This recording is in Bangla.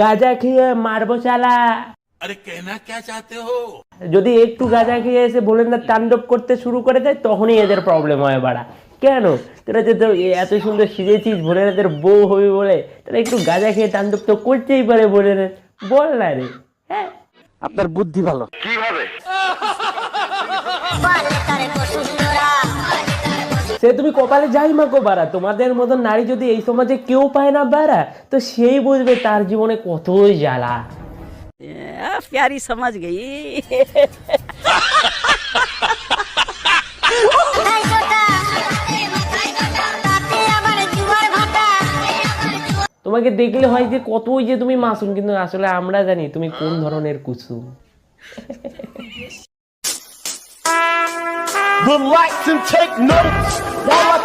গাঁজা খেয়ে মারবো শালা। अरे कहना क्या चाहते हो? যদি একটু গাঁজা খেয়ে এসে বলেন না তাণ্ডব করতে শুরু করে দেয়, তখনই এদের প্রবলেম হয় বাড়া। কেন তোরা যে তো এত সুন্দর সিজেছিস ভোলেনাথের বউ হবি বলে, তাহলে একটু গাঁজা খেয়ে তাণ্ডব তো করতেই পারে ভোলেনাথ, বল না রে। হ্যাঁ, আপনার বুদ্ধি ভালো। সে তুমি কপালে যাই মাকো বাড়া, তোমাদের মতন নারী যদি এই সমাজে কেউ পায় না বাড়া, তো সেই বুঝবে তার জীবনে কতই জ্বালা। प्यारी समझ गई। তোমাকে দেখলে হয় যে কতই যে তুমি মাসুম, কিন্তু আসলে আমরা জানি তুমি কোন ধরনের কুসুম। Relax and take notes while I